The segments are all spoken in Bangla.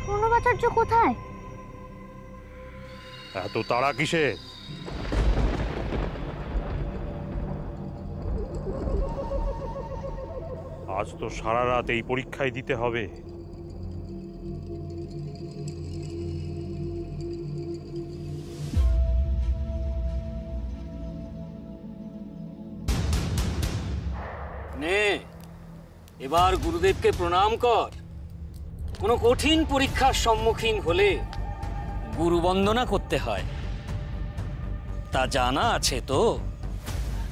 প্রণবাচার্য কোথায়? এত তাড়া কিসে? আজ তো সারা রাত এই পরীক্ষায় দিতে হবে। নে, এবার গুরুদেবকে প্রণাম কর। কোনো কঠিন পরীক্ষার সম্মুখীন হলে গুরু বন্দনা করতে হয়, তা জানা আছে তো?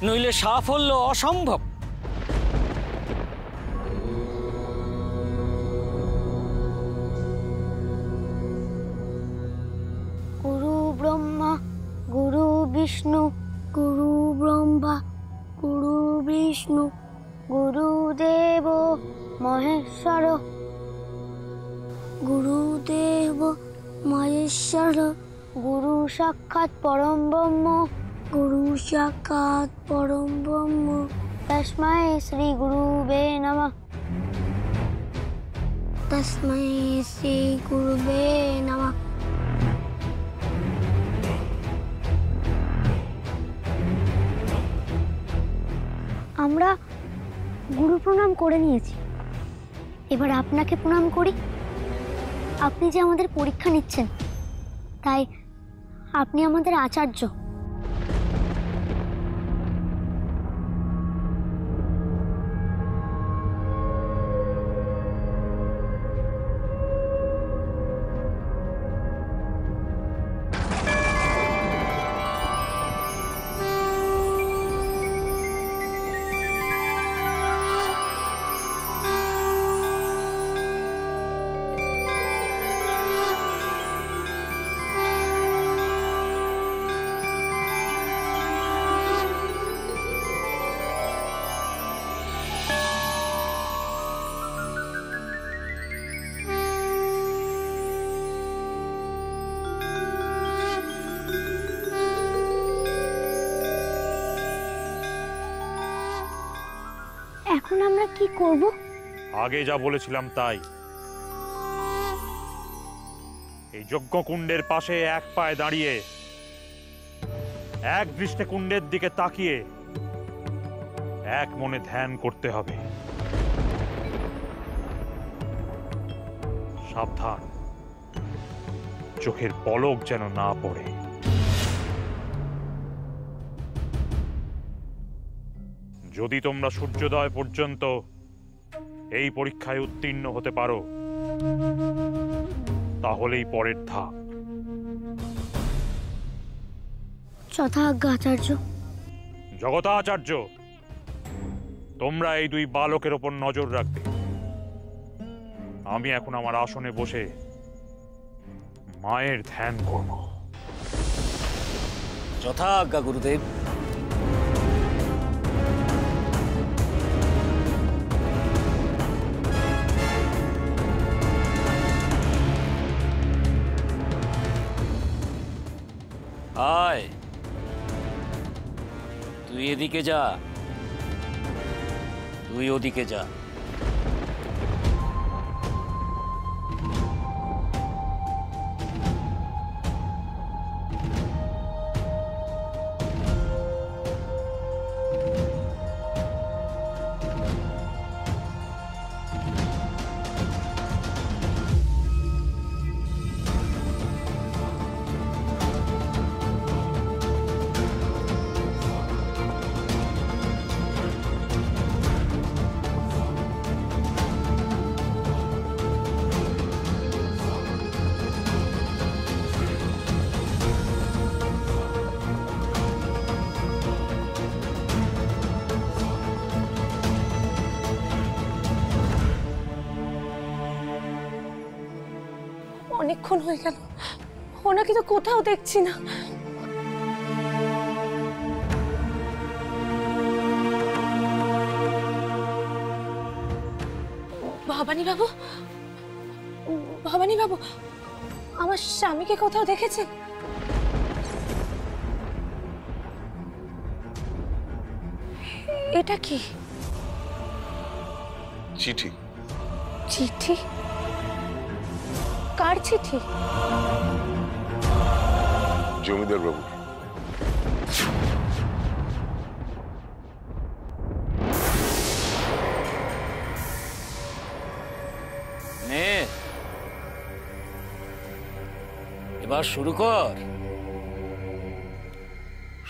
নইলে সাফল্য অসম্ভব। গুরু ব্রহ্মা গুরু বিষ্ণু গুরু ব্রহ্মা গুরু বিষ্ণু গুরুদেব মহেশ্বর গুরুদেব মহেশ্বর গুরু সাক্ষাৎ পরম ব্রহ্ম গুরু সাক্ষাৎ পরম ব্রহ্ম তস্मै শ্রী গুরুবে নমঃ তস্मै শ্রী গুরুবে নমঃ। আমরা গুরু প্রণাম করে নিয়েছি, এবার আপনাকে প্রণাম করি। আপনি যে আমাদের পরীক্ষা নিচ্ছেন, তাই আপনি আমাদের আচার্য। এখন আমরা কি করব? আগে যা বলেছিলাম তাই। এই যজ্ঞকুণ্ডের পাশে এক পায়ে দাঁড়িয়ে এক দৃষ্টে কুণ্ডের দিকে তাকিয়ে এক মনে ধ্যান করতে হবে। সাবধান, চোখের পলক যেন না পড়ে। যদি তোমরা সূর্যোদয় পর্যন্ত এই পরীক্ষায় উত্তীর্ণ হতে পারো, তাহলেই পরের ধাপ। যথাজ্ঞা আচার্য। জগতাচার্য, তোমরা এই দুই বালকের ওপর নজর রাখবে। আমি এখন আমার আসনে বসে মায়ের ধ্যান করব। যথাজ্ঞা গুরুদেব। আয়, তুই এদিকে যা, তুই ওদিকে যা। অনেকক্ষণ হয়ে গেল, ওনাকে তো কোথাও দেখছি না। ভবানী বাবু, ভবানী বাবু, আমার স্বামীকে কোথাও দেখেছেন? এটা কি? চিঠি। চিঠি? কার চিঠি? জমিদার বাবু। নে, এবার শুরু কর।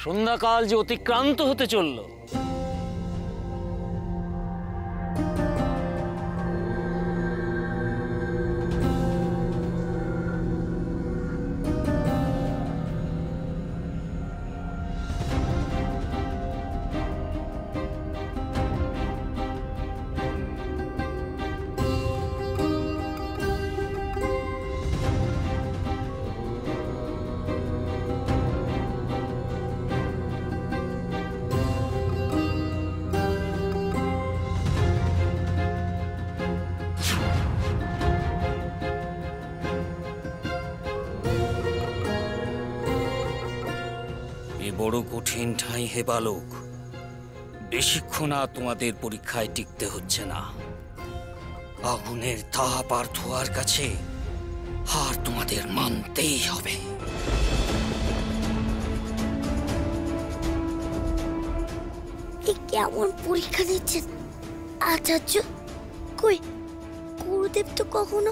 সন্ধ্যাকাল যে অতিক্রান্ত হতে চলল। বড় কঠিন ঠাঁই হে বালক, বেশিক্ষণ আর তোমাদের পরীক্ষায় টিকতে হচ্ছে না। আগুনের তাপ আর ধোয়ার কাছে হার তোমাদের মানতেই হবে। এ কেমন পরীক্ষা দিচ্ছেন আচার্য? কই, গুরুদেব তো কখনো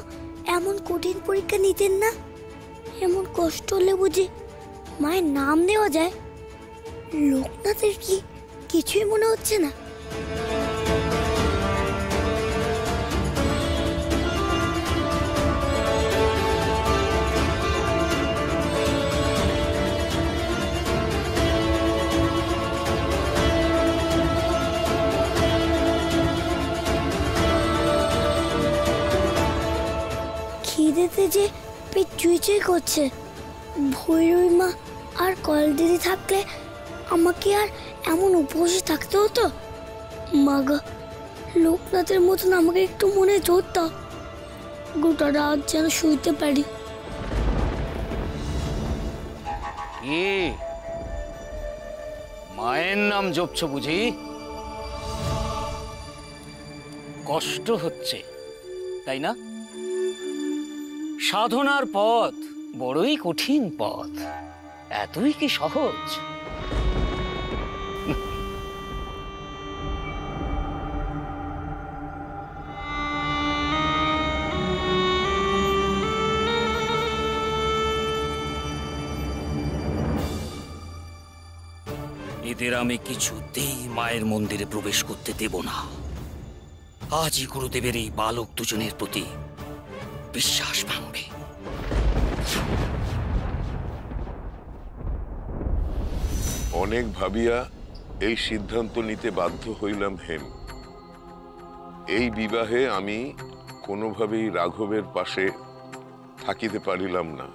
এমন কঠিন পরীক্ষা নিতেন না। এমন কষ্ট হলে বুঝি মায়ের নাম দেওয়া যায়? লোকনাথের কি কিছুই মনে হচ্ছে না? খিদেতে যে পেট চুইচুই করছে। ভৈরবী মা আর কল দিদি থাকলে আমাকে আর এমন উপবাসে থাকতে হতো? মাগা, লোকনাথের মতন আমাকে একটু মনে জোর দাও, গোটা রাত যেন শুইতে পারি। কি মায়ের নাম জপছ বুঝি? কষ্ট হচ্ছে তাই না? সাধনার পথ বড়ই কঠিন পথ, এতই কি সহজ? এদের আমি কিছুতেই মায়ের মন্দিরে প্রবেশ করতে দেব না। আজই গুরুদেবের এই বালক দুজনের প্রতি বিশ্বাস ভাঙবে। অনেক ভাবিয়া এই সিদ্ধান্ত নিতে বাধ্য হইলাম হেম। এই বিবাহে আমি কোনোভাবেই রাঘবের পাশে থাকিতে পারিলাম না।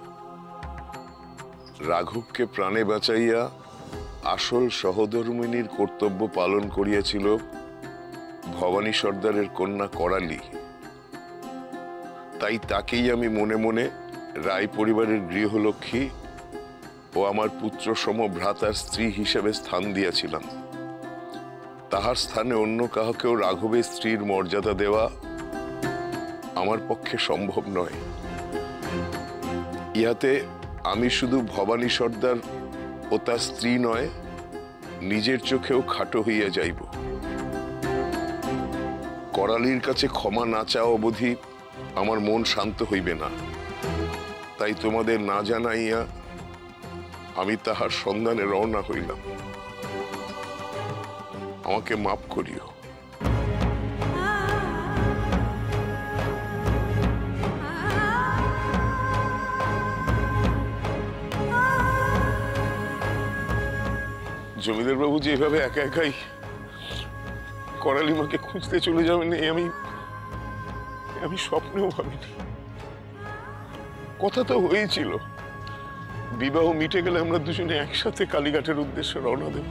রাঘবকে প্রাণে বাঁচাইয়া আসল সহধর্মিণীর কর্তব্য পালন করিয়াছিল ভবানী সর্দারের কন্যা করালি। তাই তাকেই আমি মনে মনে রায় পরিবারের গৃহলক্ষ্মী ও আমার পুত্র সম ভ্রাতার স্ত্রী হিসেবে স্থান দিয়াছিলাম। তাহার স্থানে অন্য কাহাকেও রাঘবের স্ত্রীর মর্যাদা দেওয়া আমার পক্ষে সম্ভব নয়। ইহাতে আমি শুধু ভবানী সর্দার ও তার স্ত্রী নয়, নিজের চোখেও খাটো হইয়া যাইব। করালির কাছে ক্ষমা না চাওয়া অবধি আমার মন শান্ত হইবে না। তাই তোমাদের না জানাইয়া আমি তাহার সন্ধানে রওনা হইলাম। আমাকে মাফ করিও। জমিদার বাবু যে এভাবে একা একাই করালিমাকে খুঁজতে চলে যাবেন আমি স্বপ্নেও ভাবিনি। কথা তো হয়েছিল, বিবাহ মিটে গেলে আমরা দুজনে একসাথে কালীঘাটের উদ্দেশ্যে রওনা দেব।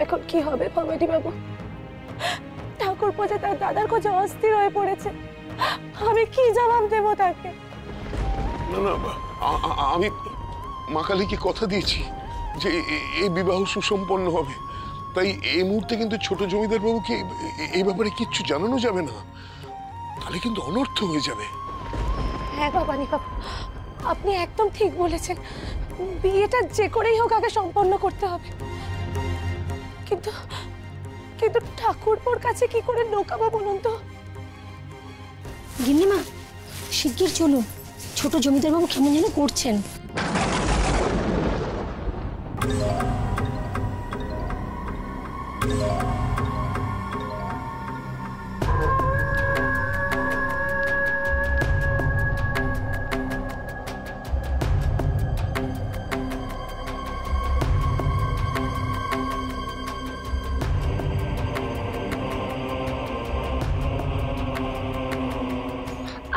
এখন কি হবে ভবানী বাবু? ঠাকুর পূজা তার দাদার কাছে অস্থির হয়ে পড়েছে। আমি কি জবাব দেব তাকে? না না, আমি মা কালীকে কথা দিয়েছি যে এই বিবাহ সুসম্পন্ন হবে। তাই এই মুহূর্তে কিন্তু ছোট জমিদার বাবুকে এই ব্যাপারে কিচ্ছু জানানো যাবে না, তাহলে কিন্তু অনর্থ হয়ে যাবে। হ্যাঁ ভবানী বাবু, আপনি একদম ঠিক বলেছেন। বিয়েটা যে করেই হোক আগে সম্পন্ন করতে হবে। কিন্তু কিন্তু ঠাকুরপোর কাছে কি করে লোকাবো বলুন তো? গিন্নিমা, শিগগির চলুন, ছোট জমিদার বাবু কেমন যেন করছেন।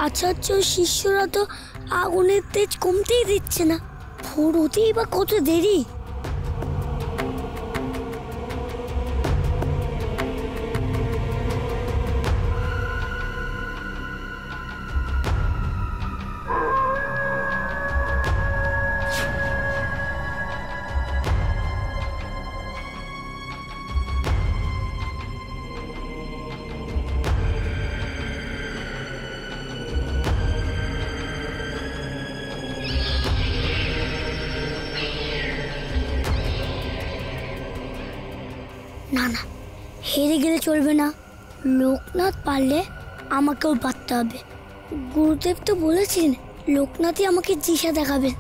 আচার্য শিষ্যরা তো আগুনের তেজ কমতেই দিচ্ছে না, ভোর হতেই বা কত দেরি। না না, হেরে গেলে চলবে না। লোকনাথ পারলে আমাকেও পারতে হবে। গুরুদেব তো বলেছেন লোকনাথই আমাকে দিশা দেখাবেন।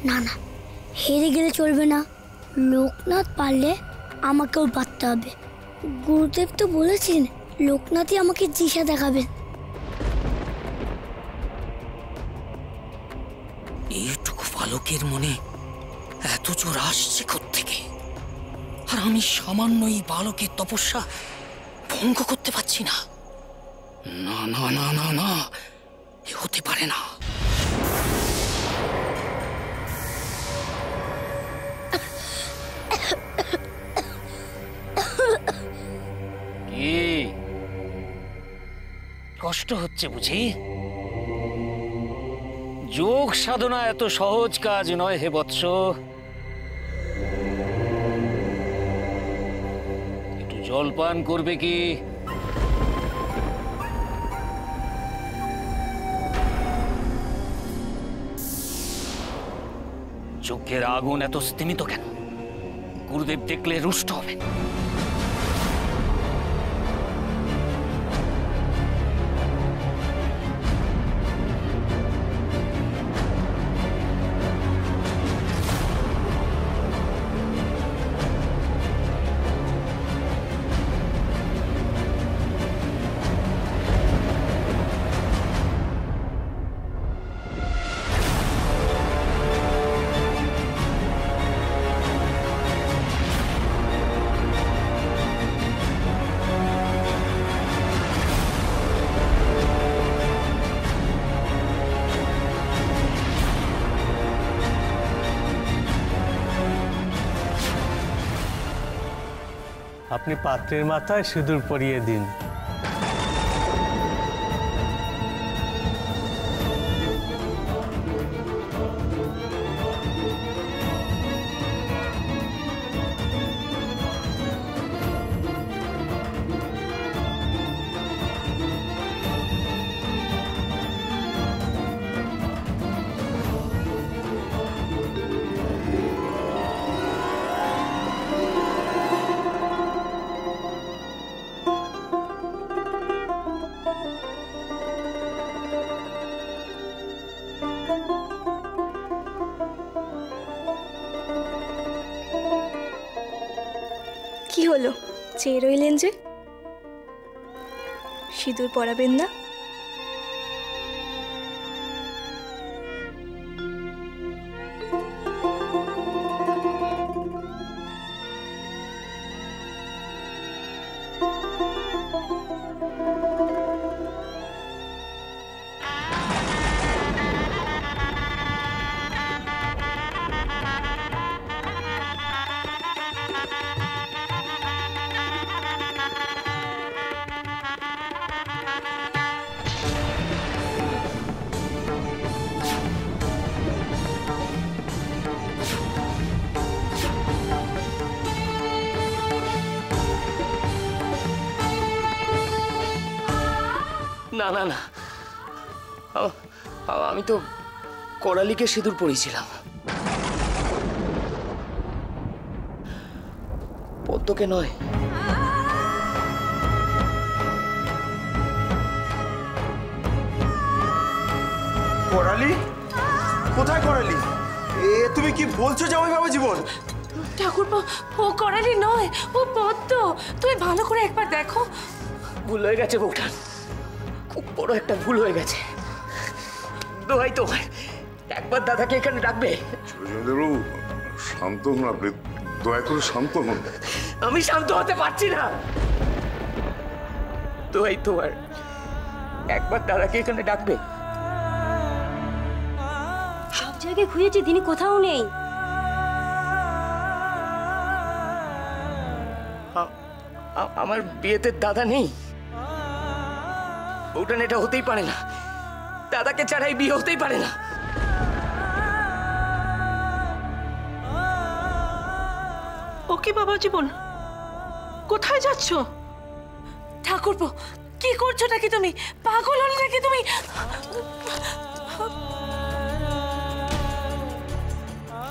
না না, হেরে গেলে চলবে না। লোকনাথ পারলে আমাকেও পারতে হবে। গুরুদেব তো বলেছেন লোকনাথই আমাকে দিশা দেখাবেন। এইটুকু বালকের মনে এত জোর আসছে কোত্থেকে? আর আমি সামান্য এই বালকের তপস্যা ভঙ্গ করতে পারছি না। না না না না না, এ হতে পারে না। কি কষ্ট হচ্ছে বুঝি? যোগ সাধনা এত সহজ কাজ নয় হে বৎস। একটু জলপান করবে কি? চোখের আগুন এত স্তিমিত কেন? গুরুদেব দেখলে রুষ্ট হবেন। আপনি পাত্রের মাথায় সিঁদুর পরিয়ে দিন। কি হলো, চেয়ে রইলেন যে? সিঁদুর পরাবেন না? না না না, আমি তো করালিকে সিঁদুর পরিয়েছিলাম, পদ্মকে নয়। করালি? কোথায় করালি? তুমি কি বলছো জামাই বাবা জীবন? ঠাকুরপো, ও করালি নয়, ও পদ্ম। তুমি ভালো করে একবার দেখো। ভুল হয়ে গেছে বউঠান, খুব বড় একটা ভুল হয়ে গেছে। দোহাই তোমার, একবার দাদাকে এখানে ডাকবে। জমিদারবাবু শান্ত হন, আপনি দয়া করে শান্ত হন। আমি শান্ত হতে পারছি না। দোহাই তোমার, একবার দাদাকে এখানে ডাকবে। সব জায়গায় খুঁজেছি, তিনি কোথাও নেই। আমার বিয়েতে দাদা নেই। বউঠান, এটা হতেই পারে না। দাদাকে ছাড়াই বিয়ে হতেই পারে না। ওকে বাবা জীবন, কোথায় যাচ্ছ? ঠাকুরপো, কি করছো নাকি তুমি? পাগল হলে নাকি তুমি?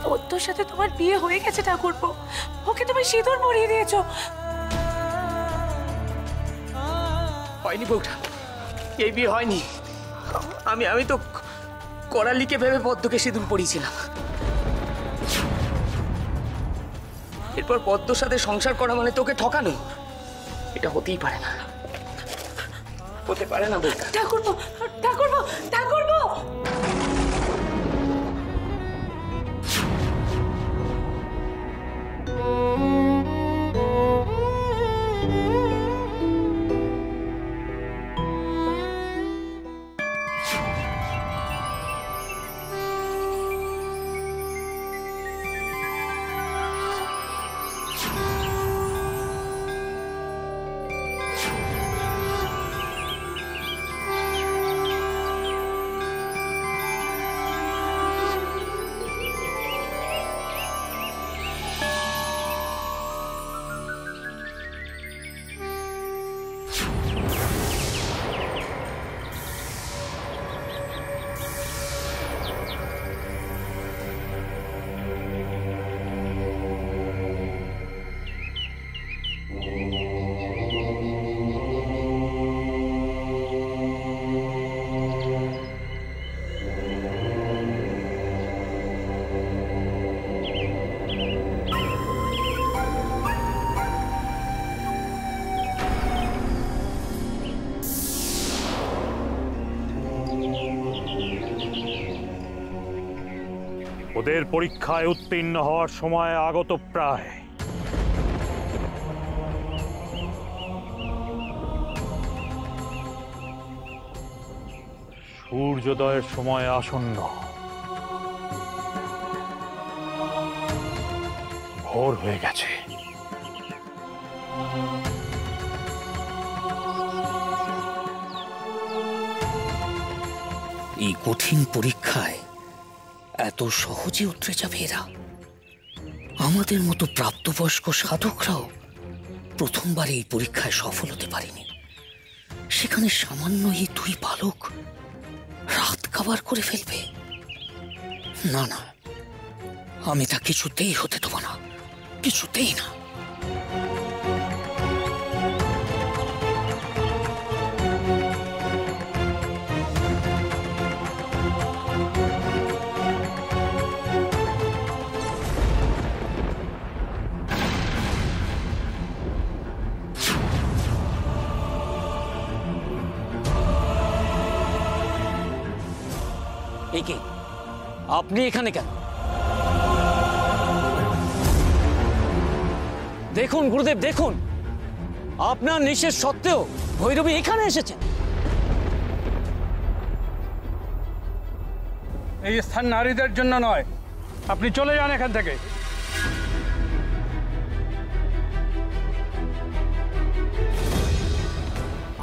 পদ্মর সাথে তোমার বিয়ে হয়ে গেছে ঠাকুরপো, ওকে তুমি সিঁদুর পরিয়ে দিয়েছো। হয়নি বউঠান, এই বিয়ে হয়নি। আমি তো করালিকে ভেবে পদ্মকে সিঁদুর পরিয়েছিলাম। এরপর পদ্মর সাথে সংসার করা মানে তোকে ঠকানো। এটা হতেই পারে না, হতে পারে না বউঠান। ঠাকুরপো, ঠাকুরপো, ঠাকুরপো! ওদের পরীক্ষায় উত্তীর্ণ হওয়ার সময় আগত প্রায়। সূর্যোদয়ের সময় আসন্ন। ভোর হয়ে গেছে। এই কঠিন পরীক্ষায় এত সহজে উতরে যাবে এরা? আমাদের মতো প্রাপ্তবয়স্ক সাধকরাও প্রথমবার এই পরীক্ষায় সফল হতে পারেনি, সেখানে সামান্য এই দুই বালক রাত কাবার করে ফেলবে। না না, আমি তা কিছুতেই হতে দেব না, কিছুতেই না। একে আপনি এখানে কেন? দেখুন গুরুদেব, দেখুন, আপনার নিষেধ সত্ত্বেও ভৈরবী এখানে এসেছেন। এই স্থান নারীদের জন্য নয়, আপনি চলে যান এখান থেকে।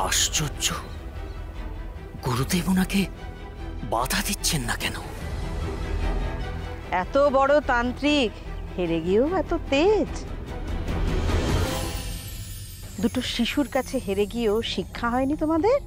আশ্চর্য, গুরুদেব ওনাকে বাধা দিচ্ছেন না কেন? এত বড় তান্ত্রিক হেরে গিয়েও এত তেজ। দুটো শিশুর কাছে হেরে গিয়েও শিক্ষা হয়নি তোমাদের?